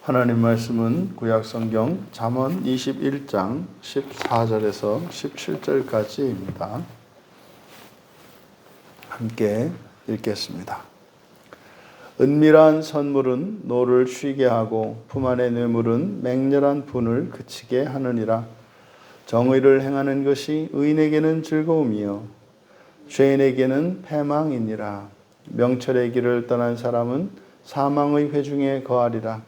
하나님 말씀은 구약성경 잠언 21장 14절에서 17절까지입니다. 함께 읽겠습니다. 은밀한 선물은 노를 쉬게 하고 품 안의 뇌물은 맹렬한 분을 그치게 하느니라. 정의를 행하는 것이 의인에게는 즐거움이요 죄인에게는 패망이니라. 명철의 길을 떠난 사람은 사망의 회중에 거하리라.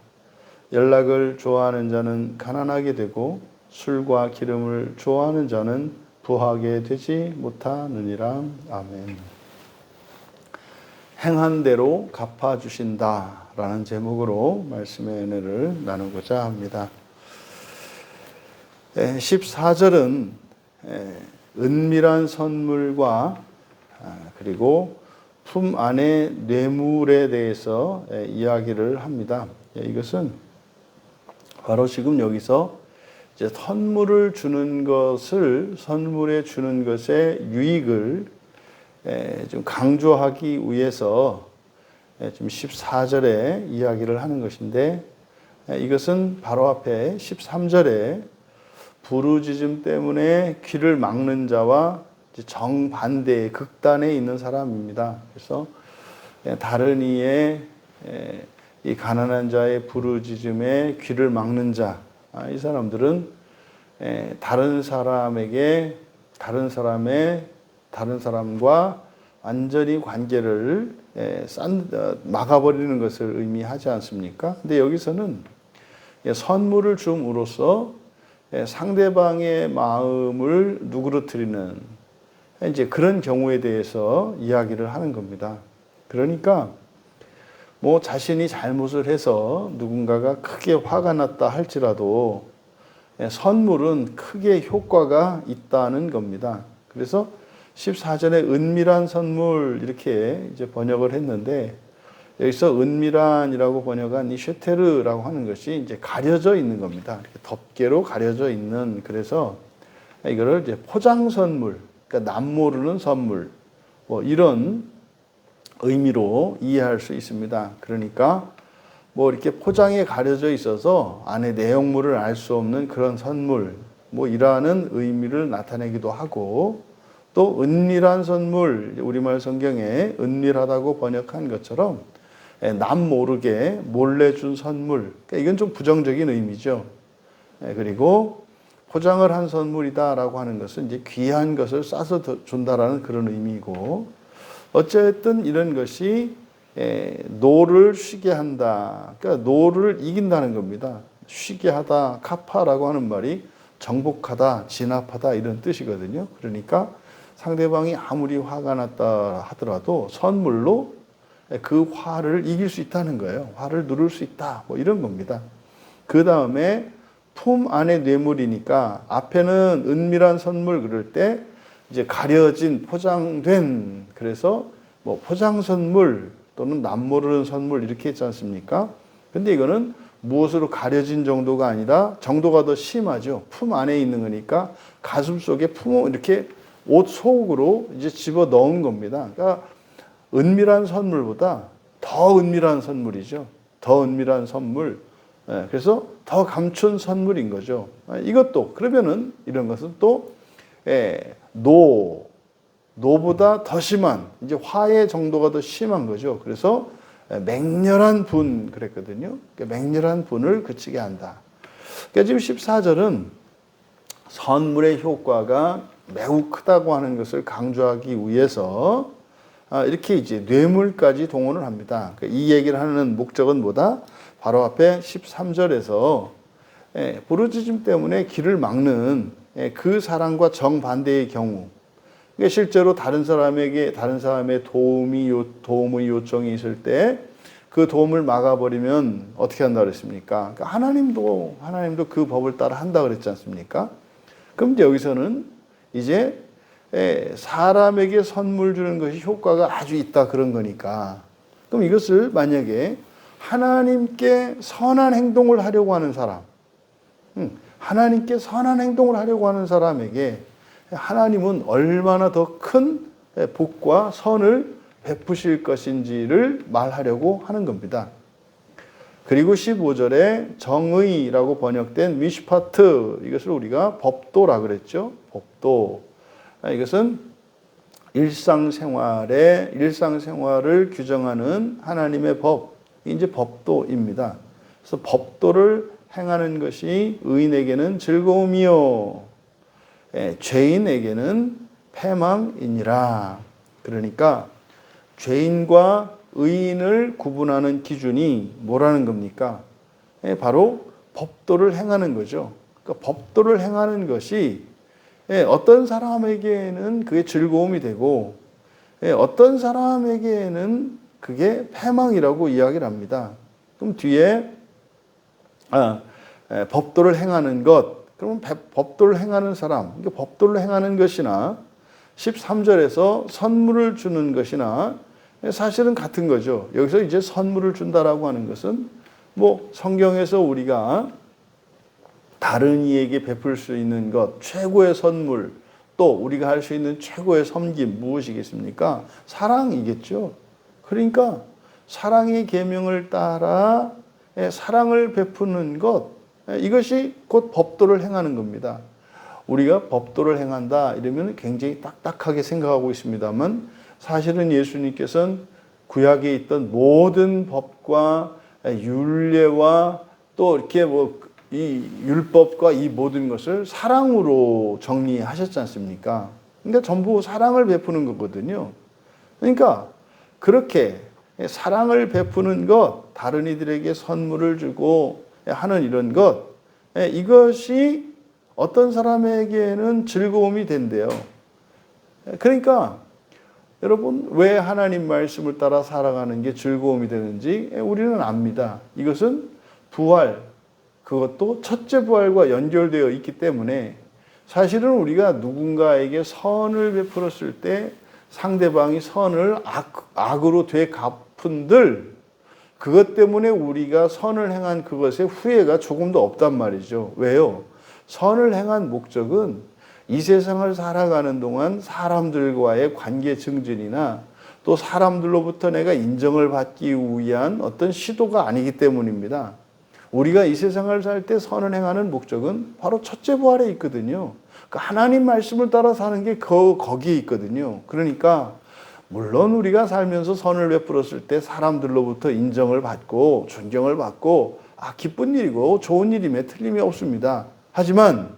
연락을 좋아하는 자는 가난하게 되고 술과 기름을 좋아하는 자는 부하게 되지 못하느니라. 아멘. 행한 대로 갚아주신다 라는 제목으로 말씀의 은혜를 나누고자 합니다. 14절은 은밀한 선물과 그리고 품 안의 뇌물에 대해서 이야기를 합니다. 이것은 바로 지금 여기서 이제 선물에 주는 것의 유익을 좀 강조하기 위해서 지금 14절에 이야기를 하는 것인데, 이것은 바로 앞에 13절에 부르짖음 때문에 귀를 막는 자와 정반대의 극단에 있는 사람입니다. 그래서 다른 이의 이 가난한 자의 부르짖음에 귀를 막는 자, 이 사람들은 다른 사람과 완전히 관계를 막아버리는 것을 의미하지 않습니까? 근데 여기서는 선물을 줌으로써 상대방의 마음을 누그러뜨리는 이제 그런 경우에 대해서 이야기를 하는 겁니다. 그러니까 자신이 잘못을 해서 누군가가 크게 화가 났다 할지라도 선물은 크게 효과가 있다는 겁니다. 그래서 14절에 은밀한 선물 이렇게 이제 번역을 했는데, 여기서 은밀한이라고 번역한 이 쉐테르라고 하는 것이 이제 가려져 있는 겁니다. 이렇게 덮개로 가려져 있는, 그래서 이거를 이제 포장 선물, 그러니까 남모르는 선물, 이런 의미로 이해할 수 있습니다. 그러니까 이렇게 포장에 가려져 있어서 안에 내용물을 알 수 없는 그런 선물, 이라는 의미를 나타내기도 하고, 또 은밀한 선물, 우리말 성경에 은밀하다고 번역한 것처럼 남 모르게 몰래 준 선물, 그러니까 이건 좀 부정적인 의미죠. 그리고 포장을 한 선물이다라고 하는 것은 이제 귀한 것을 싸서 준다라는 그런 의미고, 어쨌든 이런 것이 노를 쉬게 한다. 그러니까 노를 이긴다는 겁니다. 쉬게 하다, 카파라고 하는 말이 정복하다, 진압하다 이런 뜻이거든요. 그러니까 상대방이 아무리 화가 났다 하더라도 선물로 그 화를 이길 수 있다는 거예요. 화를 누를 수 있다, 이런 겁니다. 그 다음에 품 안의 뇌물이니까 앞에는 은밀한 선물 그럴 때 이제 가려진, 포장된, 그래서 포장 선물 또는 남모르는 선물 이렇게 했지 않습니까? 근데 이거는 무엇으로 가려진 정도가 아니라 정도가 더 심하죠. 품 안에 있는 거니까 가슴 속에 이렇게 옷 속으로 이제 집어 넣은 겁니다. 그러니까 은밀한 선물보다 더 은밀한 선물이죠. 더 은밀한 선물. 그래서 더 감춘 선물인 거죠. 이것도 그러면은 이런 것은 또 노보다 더 심한, 이제 화의 정도가 더 심한 거죠. 그래서 맹렬한 분 그랬거든요. 맹렬한 분을 그치게 한다. 그러니까 지금 14절은 선물의 효과가 매우 크다고 하는 것을 강조하기 위해서 이렇게 이제 뇌물까지 동원을 합니다. 이 얘기를 하는 목적은 뭐다? 바로 앞에 13절에서 부르짖음 때문에 길을 막는 그 사람과 정반대의 경우, 실제로 다른 사람의 도움의 요청이 있을 때 그 도움을 막아버리면 어떻게 한다 그랬습니까? 그러니까 하나님도 그 법을 따라 한다 그랬지 않습니까? 그럼 여기서는 이제 사람에게 선물 주는 것이 효과가 아주 있다 그런 거니까, 그럼 이것을 만약에 하나님께 선한 행동을 하려고 하는 사람, 하나님께 선한 행동을 하려고 하는 사람에게 하나님은 얼마나 더 큰 복과 선을 베푸실 것인지를 말하려고 하는 겁니다. 그리고 15절에 정의라고 번역된 미슈파트, 이것을 우리가 법도라 그랬죠. 법도. 이것은 일상생활을 규정하는 하나님의 법, 이제 법도입니다. 그래서 법도를 행하는 것이 의인에게는 즐거움이요, 죄인에게는 패망이니라. 그러니까 죄인과 의인을 구분하는 기준이 뭐라는 겁니까? 바로 법도를 행하는 거죠. 그러니까 법도를 행하는 것이 어떤 사람에게는 그게 즐거움이 되고 어떤 사람에게는 그게 패망이라고 이야기를 합니다. 그럼 뒤에 법도를 행하는 것, 그러면 법도를 행하는 사람, 법도를 행하는 것이나 13절에서 선물을 주는 것이나 사실은 같은 거죠. 여기서 이제 선물을 준다라고 하는 것은 뭐 성경에서 우리가 다른 이에게 베풀 수 있는 것, 최고의 선물, 또 우리가 할 수 있는 최고의 섬김 무엇이겠습니까? 사랑이겠죠. 그러니까 사랑의 계명을 따라 사랑을 베푸는 것, 이것이 곧 법도를 행하는 겁니다. 우리가 법도를 행한다 이러면 굉장히 딱딱하게 생각하고 있습니다만 사실은 예수님께서는 구약에 있던 모든 법과 율례와 또 이렇게 이 율법과 이 모든 것을 사랑으로 정리하셨지 않습니까? 그러니까 전부 사랑을 베푸는 거거든요. 그러니까 그렇게 사랑을 베푸는 것, 다른 이들에게 선물을 주고 하는 이런 것, 이것이 어떤 사람에게는 즐거움이 된대요. 그러니까 여러분, 왜 하나님 말씀을 따라 살아가는 게 즐거움이 되는지 우리는 압니다. 이것은 부활, 그것도 첫째 부활과 연결되어 있기 때문에 사실은 우리가 누군가에게 선을 베풀었을 때 상대방이 선을 악으로 되갚은들, 그것 때문에 우리가 선을 행한 그것의 후회가 조금도 없단 말이죠. 왜요? 선을 행한 목적은 이 세상을 살아가는 동안 사람들과의 관계 증진이나 또 사람들로부터 내가 인정을 받기 위한 어떤 시도가 아니기 때문입니다. 우리가 이 세상을 살 때 선을 행하는 목적은 바로 첫째 부활에 있거든요. 그러니까 하나님 말씀을 따라 사는 게 거기에 있거든요. 그러니까 물론 우리가 살면서 선을 베풀었을 때 사람들로부터 인정을 받고 존경을 받고 기쁜 일이고 좋은 일임에 틀림이 없습니다. 하지만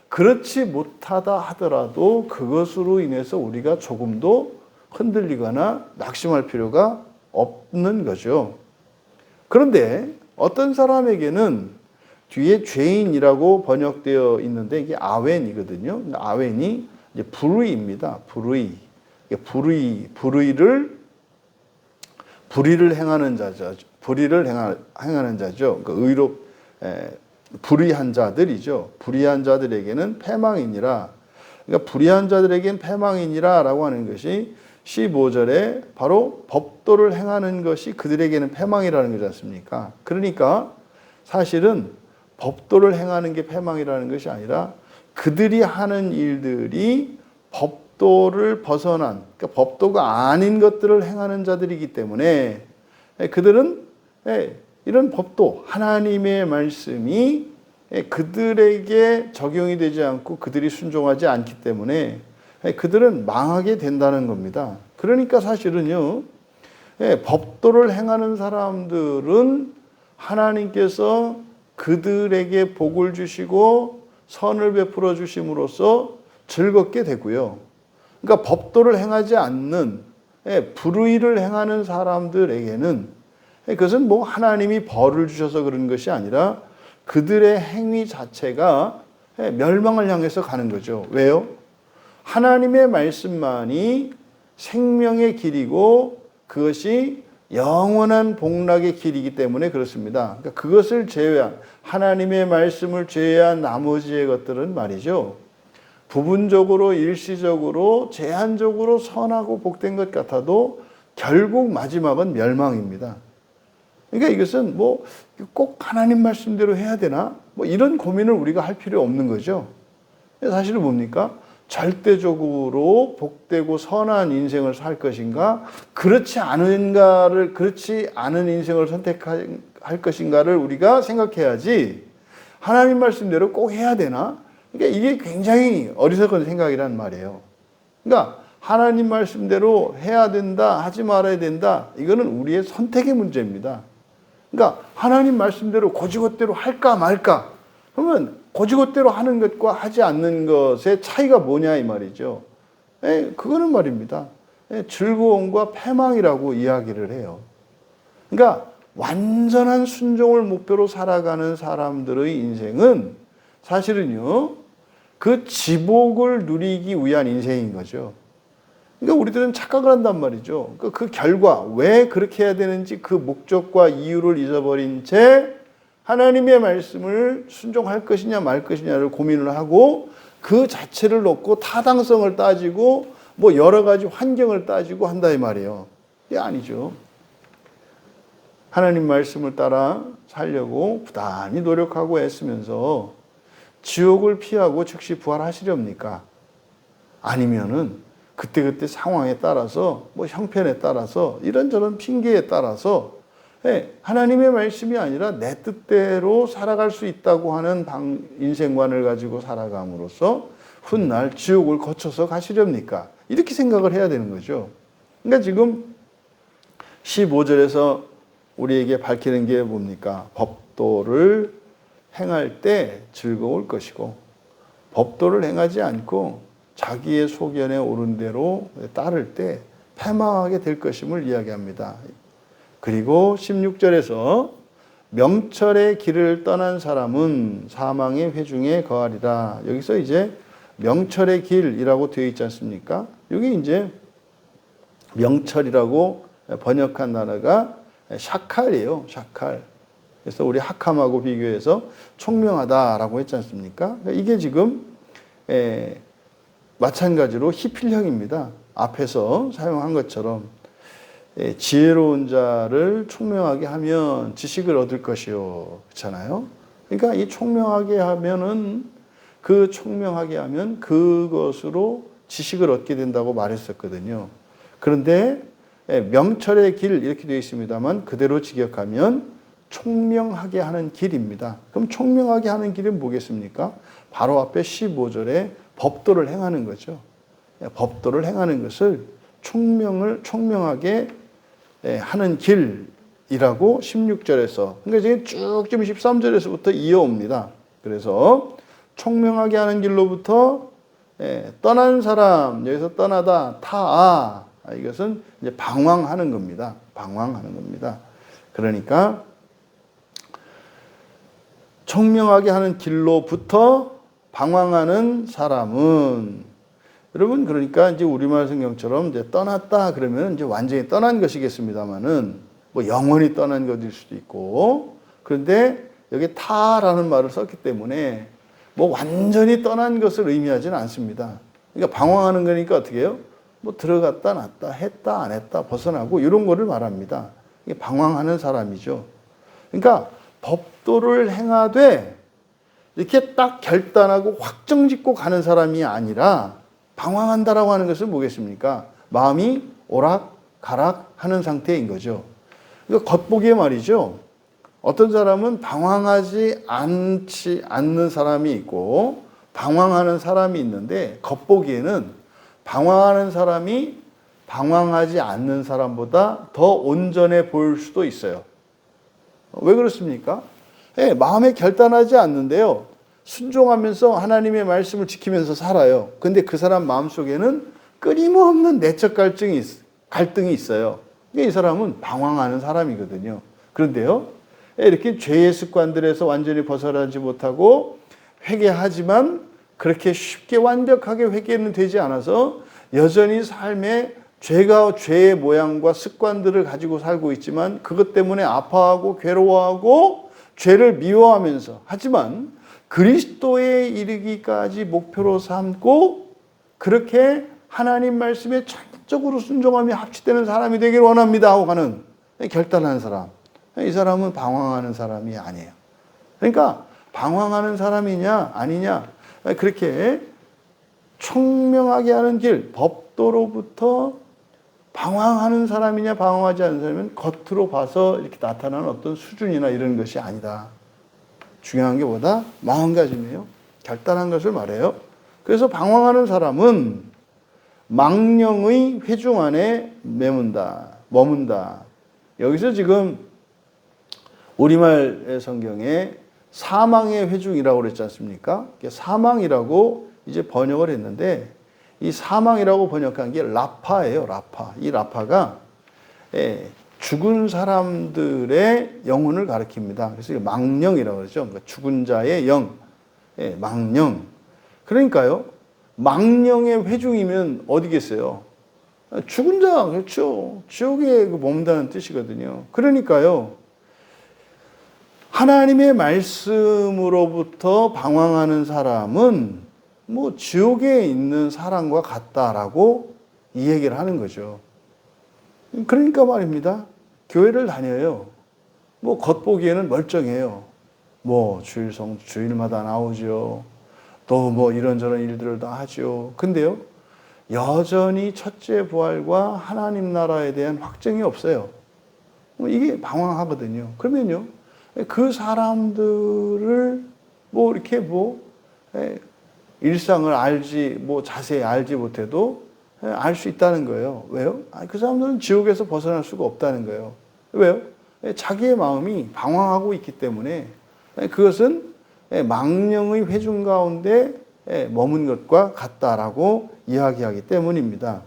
그렇지 못하다 하더라도 그것으로 인해서 우리가 조금도 흔들리거나 낙심할 필요가 없는 거죠. 그런데 어떤 사람에게는 뒤에 죄인이라고 번역되어 있는데 이게 아웬이거든요. 아웬이 이제 불의입니다. 불의를 행하는 자죠. 행하는 자죠. 그러니까 불의한 자들이죠. 불의한 자들에게는 패망이니라. 그러니까 불의한 자들에게는 패망이니라라고 하는 것이 15절에 바로 법도를 행하는 것이 그들에게는 패망이라는 거지 않습니까? 그러니까 사실은 법도를 행하는 게 패망이라는 것이 아니라 그들이 하는 일들이 법도를 벗어난, 그러니까 법도가 아닌 것들을 행하는 자들이기 때문에 그들은 이런 법도, 하나님의 말씀이 그들에게 적용이 되지 않고 그들이 순종하지 않기 때문에 그들은 망하게 된다는 겁니다. 그러니까 사실은요, 법도를 행하는 사람들은 하나님께서 그들에게 복을 주시고 선을 베풀어 주심으로써 즐겁게 되고요. 그러니까 법도를 행하지 않는 불의를 행하는 사람들에게는 그것은 뭐 하나님이 벌을 주셔서 그런 것이 아니라 그들의 행위 자체가 멸망을 향해서 가는 거죠. 왜요? 하나님의 말씀만이 생명의 길이고 그것이 영원한 복락의 길이기 때문에 그렇습니다. 그러니까 그것을 제외한, 하나님의 말씀을 제외한 나머지의 것들은 말이죠, 부분적으로 일시적으로 제한적으로 선하고 복된 것 같아도 결국 마지막은 멸망입니다. 그러니까 이것은 뭐 꼭 하나님 말씀대로 해야 되나? 뭐 이런 고민을 우리가 할 필요 없는 거죠. 사실은 뭡니까? 절대적으로 복되고 선한 인생을 살 것인가, 그렇지 않은 인생을 선택할 할 것인가를 우리가 생각해야지 하나님 말씀대로 꼭 해야 되나? 그러니까 이게 굉장히 어리석은 생각이란 말이에요. 그러니까 하나님 말씀대로 해야 된다, 하지 말아야 된다. 이거는 우리의 선택의 문제입니다. 그러니까 하나님 말씀대로 고지것대로 할까 말까. 그러면 고지것대로 하는 것과 하지 않는 것의 차이가 뭐냐 이 말이죠. 그거는 말입니다. 즐거움과 패망이라고 이야기를 해요. 그러니까 완전한 순종을 목표로 살아가는 사람들의 인생은 사실은요, 그 지복을 누리기 위한 인생인 거죠. 그러니까 우리들은 착각을 한단 말이죠. 그 결과, 왜 그렇게 해야 되는지 그 목적과 이유를 잊어버린 채 하나님의 말씀을 순종할 것이냐 말 것이냐를 고민을 하고 그 자체를 놓고 타당성을 따지고 뭐 여러 가지 환경을 따지고 한다 이 말이에요. 이게 아니죠. 하나님 말씀을 따라 살려고 부단히 노력하고 애쓰면서 지옥을 피하고 즉시 부활하시렵니까? 아니면은 그때그때 상황에 따라서 뭐 형편에 따라서 이런저런 핑계에 따라서 하나님의 말씀이 아니라 내 뜻대로 살아갈 수 있다고 하는 인생관을 가지고 살아감으로써 훗날 지옥을 거쳐서 가시렵니까? 이렇게 생각을 해야 되는 거죠. 그러니까 지금 15절에서 우리에게 밝히는 게 뭡니까? 법도를 행할 때 즐거울 것이고 법도를 행하지 않고 자기의 소견에 오른 대로 따를 때 패망하게 될 것임을 이야기합니다. 그리고 16절에서 명철의 길을 떠난 사람은 사망의 회중에 거하리라. 여기서 이제 명철의 길이라고 되어 있지 않습니까? 여기 이제 명철이라고 번역한 단어가 샤칼이에요. 샤칼. 그래서 우리 학함하고 비교해서 총명하다라고 했지 않습니까? 이게 지금 마찬가지로 히필형입니다. 앞에서 사용한 것처럼 지혜로운 자를 총명하게 하면 지식을 얻을 것이요. 그렇잖아요. 그러니까 이 총명하게 하면은 그 총명하게 하면 그것으로 지식을 얻게 된다고 말했었거든요. 그런데 명철의 길 이렇게 되어 있습니다만 그대로 직역하면 총명하게 하는 길입니다. 그럼 총명하게 하는 길은 뭐겠습니까? 바로 앞에 15절에 법도를 행하는 거죠. 법도를 행하는 것을 총명하게 하는 길이라고 16절에서, 그러니까 지금 쭉 지금 13절에서부터 이어옵니다. 그래서 총명하게 하는 길로부터 떠난 사람, 여기서 떠나다, 타아, 이것은 이제 방황하는 겁니다. 방황하는 겁니다. 그러니까 총명하게 하는 길로부터 방황하는 사람은, 여러분 그러니까 이제 우리말 성경처럼 이제 떠났다 그러면 이제 완전히 떠난 것이겠습니다만은 뭐 영원히 떠난 것일 수도 있고, 그런데 여기 타라는 말을 썼기 때문에 뭐 완전히 떠난 것을 의미하지는 않습니다. 그러니까 방황하는 거니까 어떻게 해요? 뭐 들어갔다 놨다 했다 안 했다 벗어나고 이런 거를 말합니다. 이게 방황하는 사람이죠. 그러니까 법도를 행하되 이렇게 딱 결단하고 확정짓고 가는 사람이 아니라 방황한다라고 하는 것은 뭐겠습니까? 마음이 오락가락 하는 상태인 거죠. 그러니까 겉보기에 말이죠. 어떤 사람은 방황하지 않는 사람이 있고 방황하는 사람이 있는데 겉보기에는 방황하는 사람이 방황하지 않는 사람보다 더 온전해 보일 수도 있어요. 왜 그렇습니까? 마음에 결단하지 않는데요. 순종하면서 하나님의 말씀을 지키면서 살아요. 근데 그 사람 마음속에는 끊임없는 내적 갈등이 있어요. 이 사람은 방황하는 사람이거든요. 그런데요, 이렇게 죄의 습관들에서 완전히 벗어나지 못하고 회개하지만 그렇게 쉽게 완벽하게 회개는 되지 않아서 여전히 삶에 죄의 모양과 습관들을 가지고 살고 있지만 그것 때문에 아파하고 괴로워하고 죄를 미워하면서, 하지만 그리스도에 이르기까지 목표로 삼고 그렇게 하나님 말씀에 전적으로 순종하며 합치되는 사람이 되기를 원합니다 하고 가는 결단하는 사람, 이 사람은 방황하는 사람이 아니에요. 그러니까 방황하는 사람이냐 아니냐, 그렇게 총명하게 하는 길, 법도로부터 방황하는 사람이냐 방황하지 않는 사람은 겉으로 봐서 이렇게 나타나는 어떤 수준이나 이런 것이 아니다. 중요한 게 뭐다? 마음가짐이에요. 결단한 것을 말해요. 그래서 방황하는 사람은 망령의 회중 안에 머문다. 여기서 지금 우리말 성경에 사망의 회중이라고 그랬지 않습니까? 사망이라고 이제 번역을 했는데 이 사망이라고 번역한 게 라파예요. 라파. 이 라파가 죽은 사람들의 영혼을 가리킵니다. 그래서 망령이라고 그러죠. 그러니까 죽은 자의 영, 망령. 그러니까요. 망령의 회중이면 어디겠어요? 죽은 자, 그렇죠. 지옥에 머문다는 뜻이거든요. 그러니까요. 하나님의 말씀으로부터 방황하는 사람은 뭐 지옥에 있는 사람과 같다라고 이 얘기를 하는 거죠. 그러니까 말입니다. 교회를 다녀요. 뭐 겉보기에는 멀쩡해요. 뭐 주일마다 나오죠. 또 뭐 이런저런 일들을 다 하죠. 근데요, 여전히 첫째 부활과 하나님 나라에 대한 확증이 없어요. 이게 방황하거든요. 그러면요, 그 사람들을 뭐 이렇게 일상을 자세히 알지 못해도 알 수 있다는 거예요. 왜요? 그 사람들은 지옥에서 벗어날 수가 없다는 거예요. 왜요? 자기의 마음이 방황하고 있기 때문에 그것은 망령의 회중 가운데 머문 것과 같다라고 이야기하기 때문입니다.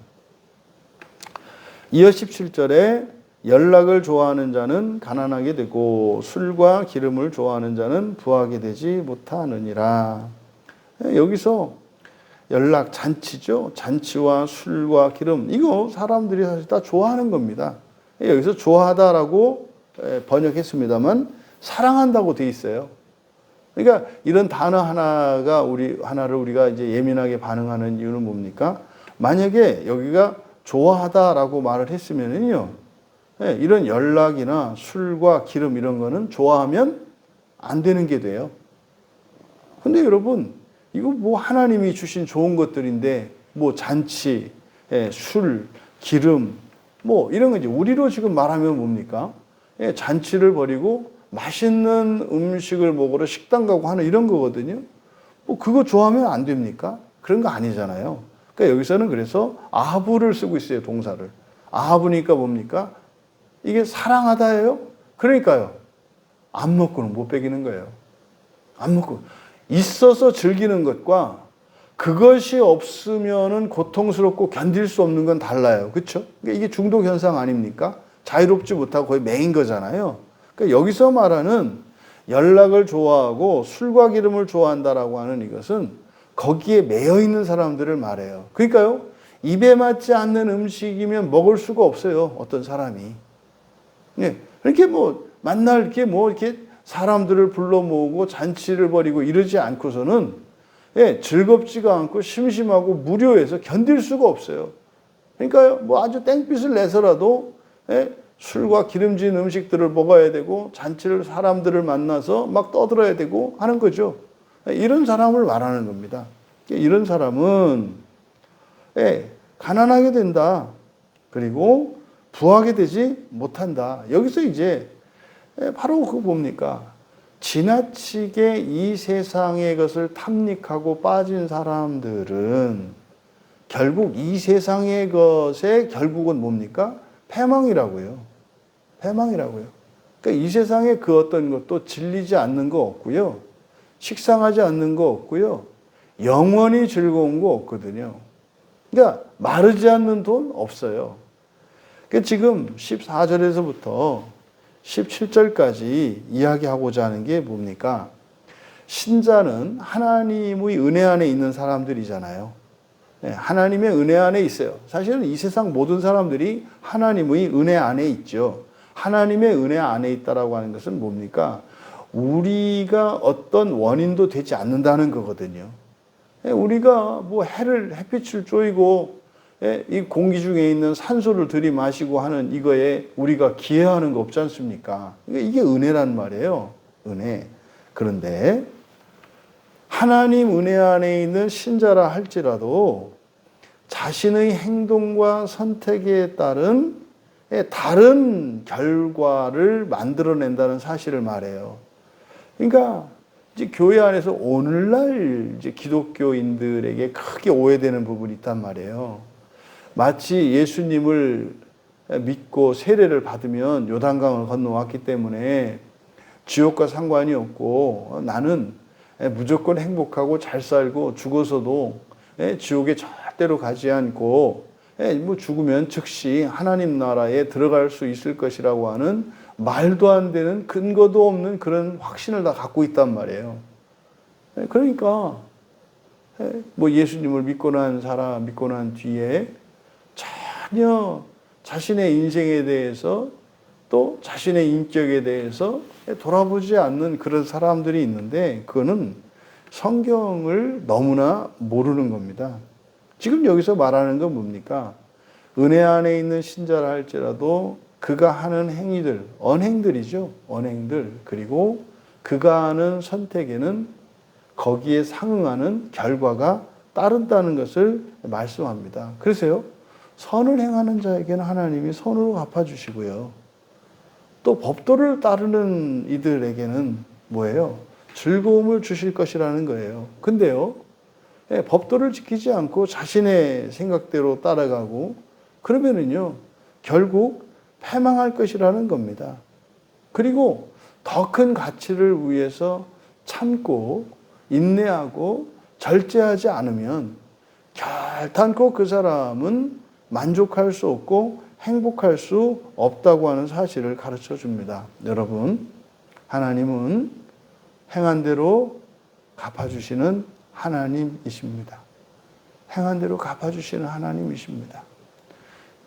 이어 17절에 연락을 좋아하는 자는 가난하게 되고 술과 기름을 좋아하는 자는 부하게 되지 못하느니라. 여기서 연락, 잔치죠. 잔치와 술과 기름, 이거 사람들이 사실 다 좋아하는 겁니다. 여기서 좋아하다라고 번역했습니다만 사랑한다고 돼 있어요. 그러니까 이런 단어 하나를 우리가 이제 예민하게 반응하는 이유는 뭡니까? 만약에 여기가 좋아하다라고 말을 했으면은요, 이런 연락이나 술과 기름 이런 거는 좋아하면 안 되는 게 돼요. 근데 여러분, 이거 뭐 하나님이 주신 좋은 것들인데 뭐 잔치, 술, 기름 뭐 이런 거 이제 우리로 지금 말하면 뭡니까? 잔치를 벌이고 맛있는 음식을 먹으러 식당 가고 하는 이런 거거든요. 뭐 그거 좋아하면 안 됩니까? 그런 거 아니잖아요. 그러니까 여기서는 그래서 아부를 쓰고 있어요, 동사를. 아부니까 뭡니까? 이게 사랑하다예요? 그러니까요. 안 먹고는 못 배기는 거예요. 안 먹고. 있어서 즐기는 것과 그것이 없으면은 고통스럽고 견딜 수 없는 건 달라요. 그렇죠? 그러니까 이게 중독 현상 아닙니까? 자유롭지 못하고 거의 매인 거잖아요. 그러니까 여기서 말하는 연락을 좋아하고 술과 기름을 좋아한다라고 하는 이것은 거기에 매여 있는 사람들을 말해요. 그러니까요, 입에 맞지 않는 음식이면 먹을 수가 없어요. 어떤 사람이. 이렇게 만날 이렇게 사람들을 불러 모으고 잔치를 벌이고 이러지 않고서는 즐겁지가 않고 심심하고 무료해서 견딜 수가 없어요. 그러니까요, 아주 땡빛을 내서라도 술과 기름진 음식들을 먹어야 되고 잔치를 사람들을 만나서 막 떠들어야 되고 하는 거죠. 이런 사람을 말하는 겁니다. 이런 사람은 가난하게 된다. 그리고 부하게 되지 못한다. 여기서 이제 바로 그거 뭡니까? 지나치게 이 세상의 것을 탐닉하고 빠진 사람들은 결국 이 세상의 것의 결국은 뭡니까? 패망이라고요. 패망이라고요. 그러니까 이 세상에 그 어떤 것도 질리지 않는 거 없고요. 식상하지 않는 거 없고요. 영원히 즐거운 거 없거든요. 그러니까 마르지 않는 돈 없어요. 그러니까 지금 14절에서부터 17절까지 이야기하고자 하는 게 뭡니까? 신자는 하나님의 은혜 안에 있는 사람들이잖아요. 하나님의 은혜 안에 있어요. 사실은 이 세상 모든 사람들이 하나님의 은혜 안에 있죠. 하나님의 은혜 안에 있다라고 하는 것은 뭡니까? 우리가 어떤 원인도 되지 않는다는 거거든요. 우리가 햇빛을 쬐고 이 공기 중에 있는 산소를 들이마시고 하는 이거에 우리가 기여하는 거 없지 않습니까? 이게 은혜란 말이에요. 은혜. 그런데 하나님 은혜 안에 있는 신자라 할지라도 자신의 행동과 선택에 따른 다른 결과를 만들어낸다는 사실을 말해요. 그러니까 이제 교회 안에서 오늘날 이제 기독교인들에게 크게 오해되는 부분이 있단 말이에요. 마치 예수님을 믿고 세례를 받으면 요단강을 건너왔기 때문에 지옥과 상관이 없고 나는 무조건 행복하고 잘 살고 죽어서도 지옥에 절대로 가지 않고 뭐 죽으면 즉시 하나님 나라에 들어갈 수 있을 것이라고 하는 말도 안 되는 근거도 없는 그런 확신을 다 갖고 있단 말이에요. 그러니까 뭐 예수님을 믿고 난 사람, 믿고 난 뒤에 전혀 자신의 인생에 대해서 또 자신의 인격에 대해서 돌아보지 않는 그런 사람들이 있는데 그거는 성경을 너무나 모르는 겁니다. 지금 여기서 말하는 건 뭡니까? 은혜 안에 있는 신자라 할지라도 그가 하는 행위들, 언행들이죠. 언행들. 그리고 그가 하는 선택에는 거기에 상응하는 결과가 따른다는 것을 말씀합니다. 그래서요, 선을 행하는 자에게는 하나님이 선으로 갚아주시고요. 또 법도를 따르는 이들에게는 뭐예요? 즐거움을 주실 것이라는 거예요. 근데요, 법도를 지키지 않고 자신의 생각대로 따라가고 그러면은요, 결국 패망할 것이라는 겁니다. 그리고 더 큰 가치를 위해서 참고 인내하고 절제하지 않으면 결단코 그 사람은 만족할 수 없고 행복할 수 없다고 하는 사실을 가르쳐 줍니다. 여러분, 하나님은 행한 대로 갚아주시는 하나님이십니다. 행한 대로 갚아주시는 하나님이십니다.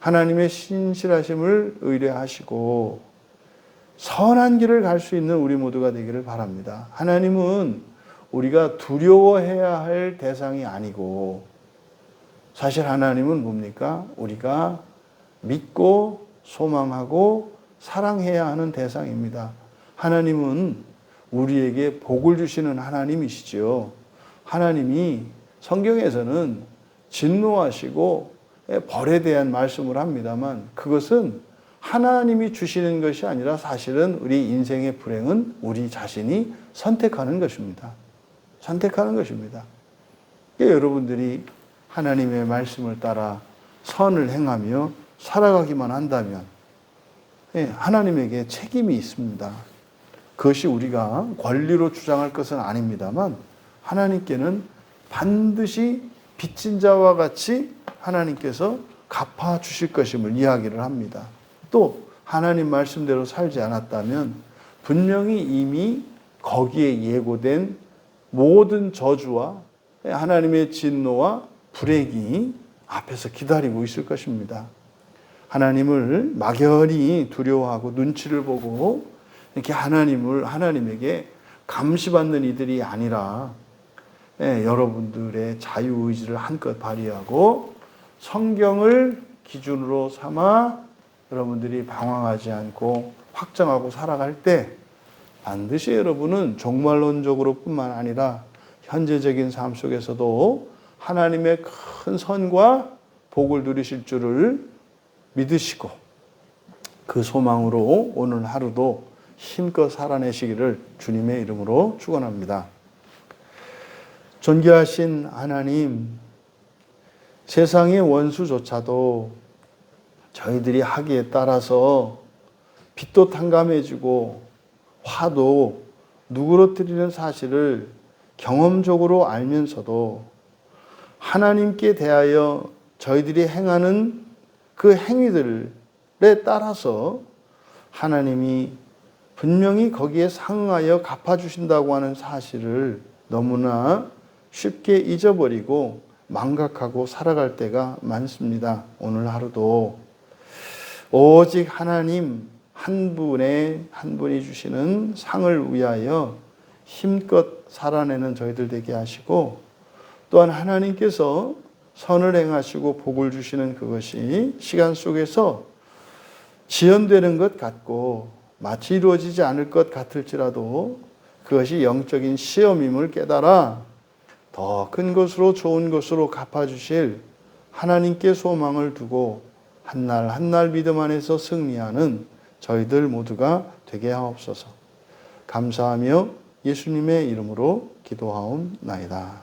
하나님의 신실하심을 의뢰하시고 선한 길을 갈 수 있는 우리 모두가 되기를 바랍니다. 하나님은 우리가 두려워해야 할 대상이 아니고 사실 하나님은 뭡니까? 우리가 믿고 소망하고 사랑해야 하는 대상입니다. 하나님은 우리에게 복을 주시는 하나님이시죠. 하나님이 성경에서는 진노하시고 벌에 대한 말씀을 합니다만 그것은 하나님이 주시는 것이 아니라 사실은 우리 인생의 불행은 우리 자신이 선택하는 것입니다. 선택하는 것입니다. 여러분들이 하나님의 말씀을 따라 선을 행하며 살아가기만 한다면 하나님에게 책임이 있습니다. 그것이 우리가 권리로 주장할 것은 아닙니다만 하나님께는 반드시 빚진 자와 같이 하나님께서 갚아주실 것임을 이야기를 합니다. 또 하나님 말씀대로 살지 않았다면 분명히 이미 거기에 예고된 모든 저주와 하나님의 진노와 불행이 앞에서 기다리고 있을 것입니다. 하나님을 막연히 두려워하고 눈치를 보고 이렇게 하나님에게 감시받는 이들이 아니라 여러분들의 자유의지를 한껏 발휘하고 성경을 기준으로 삼아 여러분들이 방황하지 않고 확정하고 살아갈 때 반드시 여러분은 종말론적으로 뿐만 아니라 현재적인 삶 속에서도 하나님의 큰 선과 복을 누리실 줄을 믿으시고 그 소망으로 오늘 하루도 힘껏 살아내시기를 주님의 이름으로 축원합니다. 존귀하신 하나님, 세상의 원수조차도 저희들이 하기에 따라서 빛도 탕감해지고 화도 누그러뜨리는 사실을 경험적으로 알면서도 하나님께 대하여 저희들이 행하는 그 행위들에 따라서 하나님이 분명히 거기에 상응하여 갚아주신다고 하는 사실을 너무나 쉽게 잊어버리고 망각하고 살아갈 때가 많습니다. 오늘 하루도 오직 하나님 한 분이 주시는 상을 위하여 힘껏 살아내는 저희들 되게 하시고 또한 하나님께서 선을 행하시고 복을 주시는 그것이 시간 속에서 지연되는 것 같고 마치 이루어지지 않을 것 같을지라도 그것이 영적인 시험임을 깨달아 더 큰 것으로 좋은 것으로 갚아주실 하나님께 소망을 두고 한 날 한 날 믿음 안에서 승리하는 저희들 모두가 되게 하옵소서. 감사하며 예수님의 이름으로 기도하옵나이다.